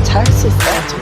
잘할 수 있어요, 저.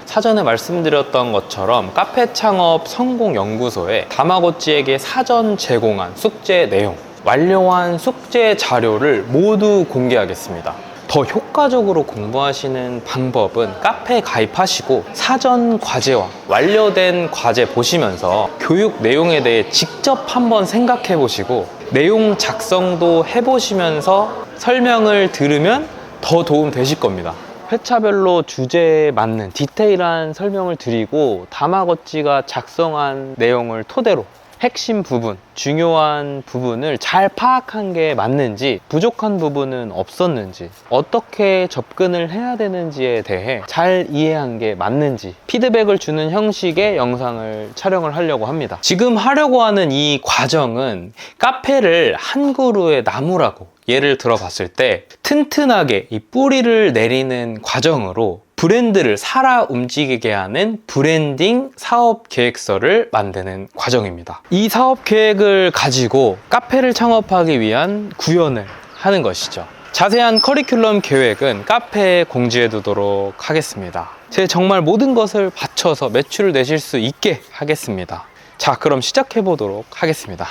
사전에 말씀드렸던 것처럼 카페 창업 성공 연구소에 다마고찌에게 사전 제공한 숙제 내용, 완료한 숙제 자료를 모두 공개하겠습니다. 더 효과적으로 공부하시는 방법은 카페에 가입하시고 사전 과제와 완료된 과제 보시면서 교육 내용에 대해 직접 한번 생각해 보시고 내용 작성도 해보시면서 설명을 들으면 더 도움 되실 겁니다. 회차별로 주제에 맞는 디테일한 설명을 드리고 다마고찌가 작성한 내용을 토대로 핵심 부분, 중요한 부분을 잘 파악한 게 맞는지, 부족한 부분은 없었는지, 어떻게 접근을 해야 되는지에 대해 잘 이해한 게 맞는지 피드백을 주는 형식의 영상을 촬영을 하려고 합니다. 지금 하려고 하는 이 과정은 카페를 한 그루의 나무라고 예를 들어 봤을 때 튼튼하게 이 뿌리를 내리는 과정으로 브랜드를 살아 움직이게 하는 브랜딩 사업 계획서를 만드는 과정입니다. 이 사업 계획을 가지고 카페를 창업하기 위한 구현을 하는 것이죠. 자세한 커리큘럼 계획은 카페에 공지해 두도록 하겠습니다. 제 정말 모든 것을 바쳐서 매출을 내실 수 있게 하겠습니다. 자, 그럼 시작해 보도록 하겠습니다.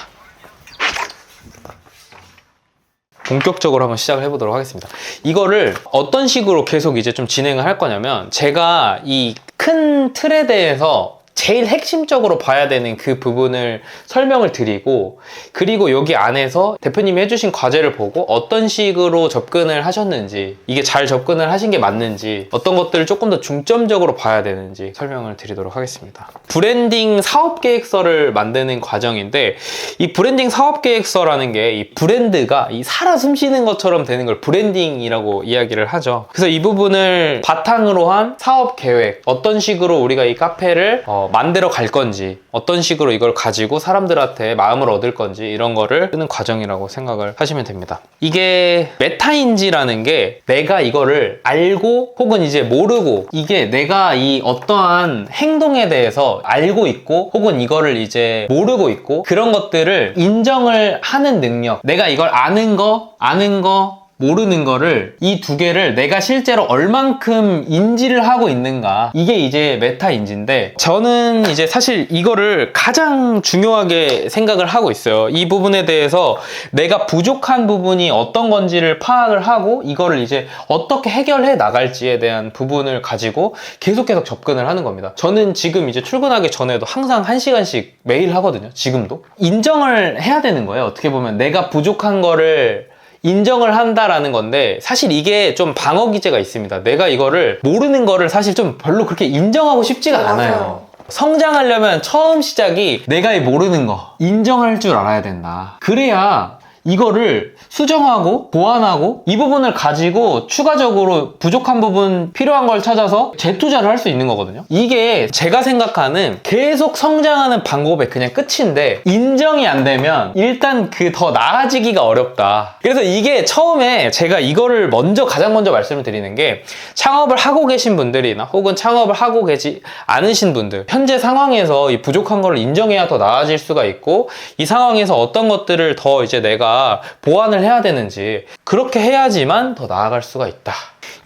본격적으로 한번 시작을 해보도록 하겠습니다. 이거를 어떤 식으로 계속 이제 좀 진행을 할 거냐면, 제가 이 큰 틀에 대해서 제일 핵심적으로 봐야 되는 그 부분을 설명을 드리고, 그리고 여기 안에서 대표님이 해주신 과제를 보고 어떤 식으로 접근을 하셨는지, 이게 잘 접근을 하신 게 맞는지, 어떤 것들을 조금 더 중점적으로 봐야 되는지 설명을 드리도록 하겠습니다. 브랜딩 사업계획서를 만드는 과정인데, 이 브랜딩 사업계획서라는 게 이 브랜드가 이 살아 숨쉬는 것처럼 되는 걸 브랜딩이라고 이야기를 하죠. 그래서 이 부분을 바탕으로 한 사업계획, 어떤 식으로 우리가 이 카페를 만들어 갈 건지, 어떤 식으로 이걸 가지고 사람들한테 마음을 얻을 건지, 이런 거를 쓰는 과정이라고 생각을 하시면 됩니다. 이게 메타인지라는 게 내가 이거를 알고 혹은 이제 모르고, 이게 내가 이 어떠한 행동에 대해서 알고 있고 혹은 이거를 이제 모르고 있고, 그런 것들을 인정을 하는 능력, 내가 이걸 아는 거 모르는 거를, 이 두 개를 내가 실제로 얼만큼 인지를 하고 있는가, 이게 이제 메타인지인데, 저는 이제 사실 이거를 가장 중요하게 생각을 하고 있어요. 이 부분에 대해서 내가 부족한 부분이 어떤 건지를 파악을 하고, 이거를 이제 어떻게 해결해 나갈지에 대한 부분을 가지고 계속 접근을 하는 겁니다. 저는 지금 이제 출근하기 전에도 항상 1시간씩 매일 하거든요. 지금도 인정을 해야 되는 거예요. 어떻게 보면 내가 부족한 거를 인정을 한다라는 건데, 사실 이게 좀 방어 기제가 있습니다. 내가 이거를 모르는 거를 사실 좀 별로 그렇게 인정하고 싶지가 않아요. 성장하려면 처음 시작이 내가 이 모르는 거 인정할 줄 알아야 된다. 그래야 이거를 수정하고 보완하고 이 부분을 가지고 추가적으로 부족한 부분, 필요한 걸 찾아서 재투자를 할 수 있는 거거든요. 이게 제가 생각하는 계속 성장하는 방법의 그냥 끝인데, 인정이 안 되면 일단 그 더 나아지기가 어렵다. 그래서 이게 처음에 제가 이거를 가장 먼저 말씀을 드리는 게, 창업을 하고 계신 분들이나 혹은 창업을 하고 계지 않으신 분들, 현재 상황에서 이 부족한 걸 인정해야 더 나아질 수가 있고, 이 상황에서 어떤 것들을 더 이제 내가 보완을 해야 되는지, 그렇게 해야지만 더 나아갈 수가 있다.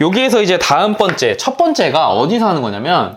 여기에서 이제 첫 번째가 어디서 하는 거냐면,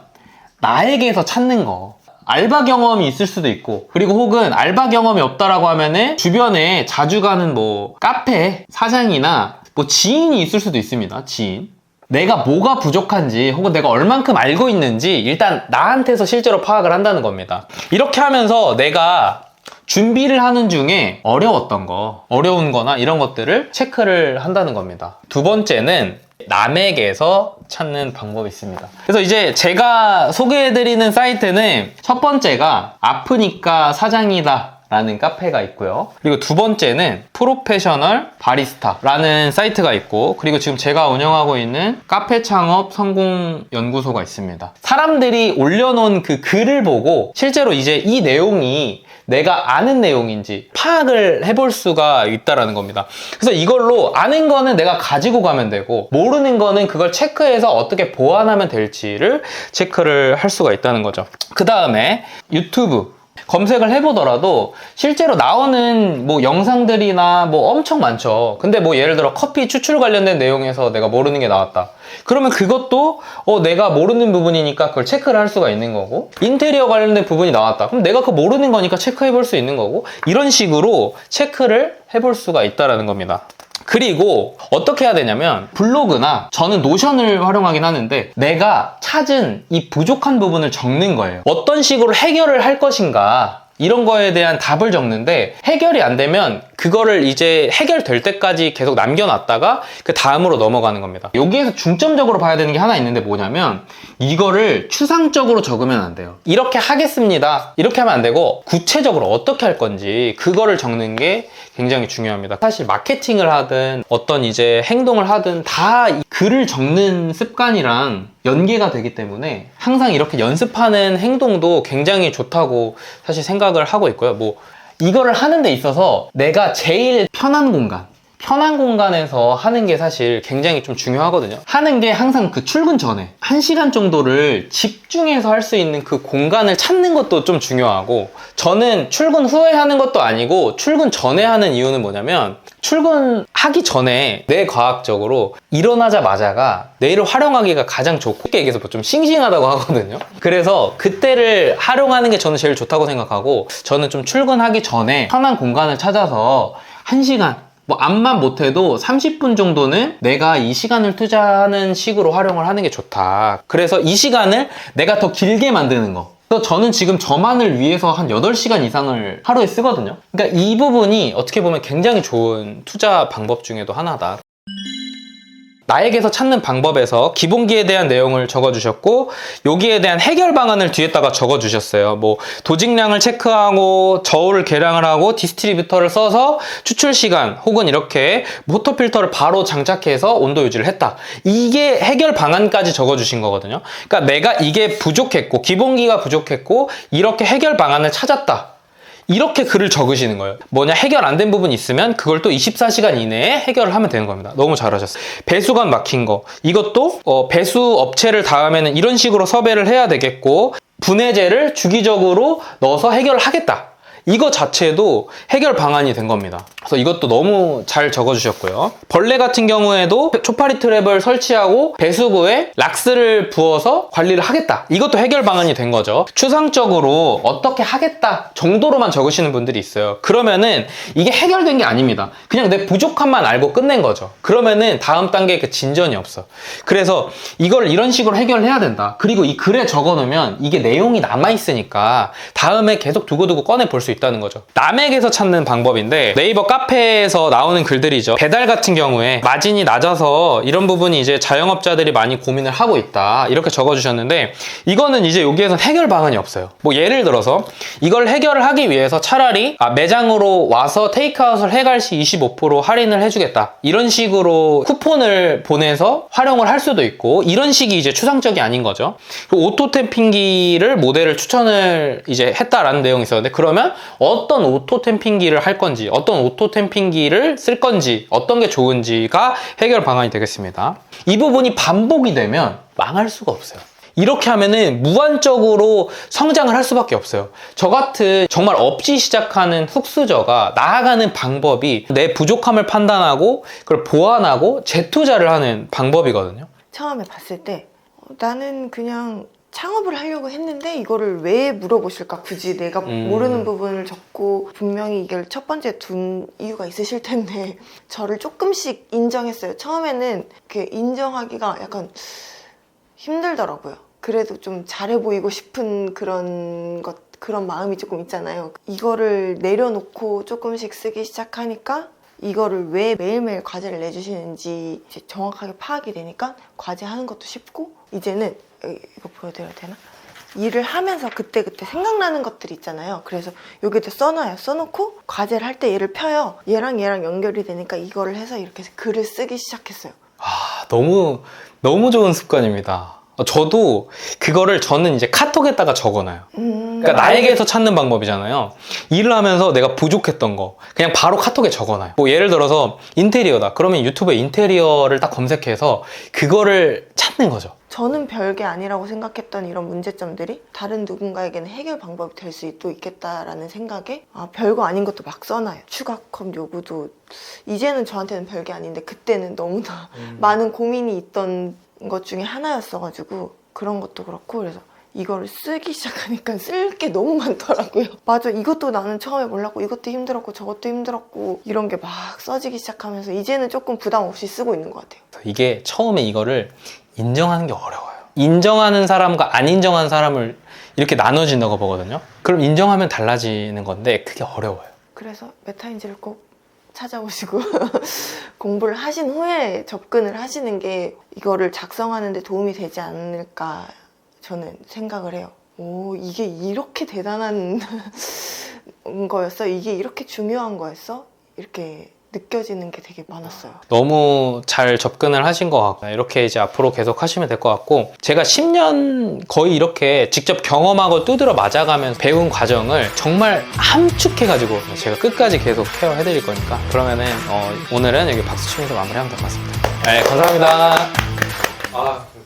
나에게서 찾는 거. 알바 경험이 있을 수도 있고, 그리고 혹은 알바 경험이 없다라고 하면은 주변에 자주 가는 뭐 카페 사장이나 뭐 지인이 있을 수도 있습니다. 지인. 내가 뭐가 부족한지 혹은 내가 얼만큼 알고 있는지 일단 나한테서 실제로 파악을 한다는 겁니다. 이렇게 하면서 내가 준비를 하는 중에 어려운 거나 이런 것들을 체크를 한다는 겁니다. 두 번째는 남에게서 찾는 방법이 있습니다. 그래서 이제 제가 소개해드리는 사이트는, 첫 번째가 아프니까 사장이다 라는 카페가 있고요. 그리고 두 번째는 프로페셔널 바리스타라는 사이트가 있고, 그리고 지금 제가 운영하고 있는 카페 창업 성공 연구소가 있습니다. 사람들이 올려놓은 그 글을 보고 실제로 이제 이 내용이 내가 아는 내용인지 파악을 해볼 수가 있다라는 겁니다. 그래서 이걸로 아는 거는 내가 가지고 가면 되고, 모르는 거는 그걸 체크해서 어떻게 보완하면 될지를 체크를 할 수가 있다는 거죠. 그 다음에 유튜브 검색을 해보더라도 실제로 나오는 뭐 영상들이나 뭐 엄청 많죠. 근데 뭐 예를 들어 커피 추출 관련된 내용에서 내가 모르는 게 나왔다. 그러면 그것도 내가 모르는 부분이니까 그걸 체크를 할 수가 있는 거고, 인테리어 관련된 부분이 나왔다. 그럼 내가 그거 모르는 거니까 체크해 볼 수 있는 거고, 이런 식으로 체크를 해볼 수가 있다는 겁니다. 그리고 어떻게 해야 되냐면, 블로그나 저는 노션을 활용하긴 하는데 내가 찾은 이 부족한 부분을 적는 거예요. 어떤 식으로 해결을 할 것인가, 이런 거에 대한 답을 적는데, 해결이 안 되면 그거를 이제 해결될 때까지 계속 남겨놨다가 그 다음으로 넘어가는 겁니다. 여기에서 중점적으로 봐야 되는 게 하나 있는데 뭐냐면, 이거를 추상적으로 적으면 안 돼요. 이렇게 하겠습니다, 이렇게 하면 안 되고 구체적으로 어떻게 할 건지 그거를 적는 게 굉장히 중요합니다. 사실 마케팅을 하든 어떤 이제 행동을 하든 다 이 글을 적는 습관이랑 연계가 되기 때문에 항상 이렇게 연습하는 행동도 굉장히 좋다고 사실 생각을 하고 있고요. 뭐 이거를 하는 데 있어서 내가 제일 편한 공간에서 하는 게 사실 굉장히 좀 중요하거든요. 하는 게 항상 그 출근 전에 1시간 정도를 집중해서 할 수 있는 그 공간을 찾는 것도 좀 중요하고, 저는 출근 후에 하는 것도 아니고 출근 전에 하는 이유는 뭐냐면, 출근하기 전에 뇌과학적으로 일어나자마자가 뇌를 활용하기가 가장 좋고, 쉽게 얘기해서 좀 싱싱하다고 하거든요. 그래서 그때를 활용하는 게 저는 제일 좋다고 생각하고, 저는 좀 출근하기 전에 편한 공간을 찾아서 1시간, 뭐 암만 못해도 30분 정도는 내가 이 시간을 투자하는 식으로 활용을 하는 게 좋다. 그래서 이 시간을 내가 더 길게 만드는 거. 그래서 저는 지금 저만을 위해서 한 8시간 이상을 하루에 쓰거든요. 그러니까 이 부분이 어떻게 보면 굉장히 좋은 투자 방법 중에도 하나다. 나에게서 찾는 방법에서 기본기에 대한 내용을 적어주셨고, 여기에 대한 해결 방안을 뒤에다가 적어주셨어요. 뭐 도직량을 체크하고 저울을 계량을 하고 디스트리뷰터를 써서 추출 시간 혹은 이렇게 모터 필터를 바로 장착해서 온도 유지를 했다. 이게 해결 방안까지 적어주신 거거든요. 그러니까 내가 이게 부족했고, 기본기가 부족했고, 이렇게 해결 방안을 찾았다. 이렇게 글을 적으시는 거예요. 뭐냐, 해결 안 된 부분이 있으면 그걸 또 24시간 이내에 해결을 하면 되는 겁니다. 너무 잘하셨어요. 배수관 막힌 거, 이것도 배수 업체를 다음에는 이런 식으로 섭외를 해야 되겠고, 분해제를 주기적으로 넣어서 해결을 하겠다. 이거 자체도 해결 방안이 된 겁니다. 그래서 이것도 너무 잘 적어주셨고요. 벌레 같은 경우에도 초파리 트랩을 설치하고 배수구에 락스를 부어서 관리를 하겠다. 이것도 해결 방안이 된 거죠. 추상적으로 어떻게 하겠다 정도로만 적으시는 분들이 있어요. 그러면은 이게 해결된 게 아닙니다. 그냥 내 부족함만 알고 끝낸 거죠. 그러면은 다음 단계에 그 진전이 없어. 그래서 이걸 이런 식으로 해결해야 된다. 그리고 이 글에 적어놓으면 이게 내용이 남아있으니까 다음에 계속 두고두고 꺼내 볼 수 있다는 거죠. 남에게서 찾는 방법인데, 네이버 카페에서 나오는 글들이죠. 배달 같은 경우에 마진이 낮아서 이런 부분이 이제 자영업자들이 많이 고민을 하고 있다, 이렇게 적어주셨는데, 이거는 이제 여기에서 해결 방안이 없어요. 뭐 예를 들어서 이걸 해결을 하기 위해서 차라리 매장으로 와서 테이크아웃을 해갈 시 25% 할인을 해주겠다, 이런 식으로 쿠폰을 보내서 활용을 할 수도 있고, 이런 식이 이제 추상적이 아닌 거죠. 그리고 오토 템핑기를 모델을 추천을 이제 했다라는 내용이 있었는데, 그러면 어떤 오토 템핑기를 할 건지, 어떤 오토 템핑기를 쓸 건지, 어떤 게 좋은지가 해결 방안이 되겠습니다. 이 부분이 반복이 되면 망할 수가 없어요. 이렇게 하면은 무한적으로 성장을 할 수밖에 없어요. 저 같은 정말 없이 시작하는 흙수저가 나아가는 방법이 내 부족함을 판단하고 그걸 보완하고 재투자를 하는 방법이거든요. 처음에 봤을 때 나는 그냥 창업을 하려고 했는데 이거를 왜 물어보실까? 굳이 내가 모르는 부분을 적고, 분명히 이걸 첫 번째 둔 이유가 있으실 텐데 저를 조금씩 인정했어요. 처음에는 그 인정하기가 약간 힘들더라고요. 그래도 좀 잘해 보이고 싶은 그런 마음이 조금 있잖아요. 이거를 내려놓고 조금씩 쓰기 시작하니까 이거를 왜 매일매일 과제를 내주시는지 이제 정확하게 파악이 되니까 과제하는 것도 쉽고, 이제는 이거 보여드려야 되나? 일을 하면서 그때그때 생각나는 것들이 있잖아요. 그래서 여기다 써놔요. 써놓고 과제를 할 때 얘를 펴요. 얘랑 연결이 되니까 이거를 해서 이렇게 글을 쓰기 시작했어요. 너무 좋은 습관입니다. 저도 그거를 저는 이제 카톡에다가 적어놔요. 그러니까 나에게서 찾는 방법이잖아요. 일을 하면서 내가 부족했던 거 그냥 바로 카톡에 적어놔요. 뭐 예를 들어서 인테리어다. 그러면 유튜브에 인테리어를 딱 검색해서 그거를 찾는 거죠. 저는 별게 아니라고 생각했던 이런 문제점들이 다른 누군가에게는 해결 방법이 될 수도 있겠다라는 생각에 별거 아닌 것도 막 써놔요. 추가 컵 요구도 이제는 저한테는 별게 아닌데 그때는 너무나 많은 고민이 있던 것 중에 하나였어가지고 그런 것도 그렇고 그래서 이거를 쓰기 시작하니까 쓸 게 너무 많더라고요. 맞아, 이것도 나는 처음에 몰랐고 이것도 힘들었고 저것도 힘들었고 이런 게 막 써지기 시작하면서 이제는 조금 부담 없이 쓰고 있는 것 같아요. 이게 처음에 이거를 인정하는 게 어려워요. 인정하는 사람과 안 인정하는 사람을 이렇게 나눠진다고 보거든요. 그럼 인정하면 달라지는 건데 그게 어려워요. 그래서 메타인지를 꼭 찾아오시고 공부를 하신 후에 접근을 하시는 게 이거를 작성하는 데 도움이 되지 않을까 저는 생각을 해요. 오, 이게 이렇게 대단한 거였어? 이게 이렇게 중요한 거였어? 이렇게 느껴지는 게 되게 많았어요. 너무 잘 접근을 하신 것 같고 이렇게 이제 앞으로 계속 하시면 될 것 같고 제가 10년 거의 이렇게 직접 경험하고 두드려 맞아가면서 배운 과정을 정말 함축해가지고 제가 끝까지 계속 케어해드릴 거니까 그러면은 오늘은 여기 박수 치면서 마무리하면 될 것 같습니다. 네, 감사합니다.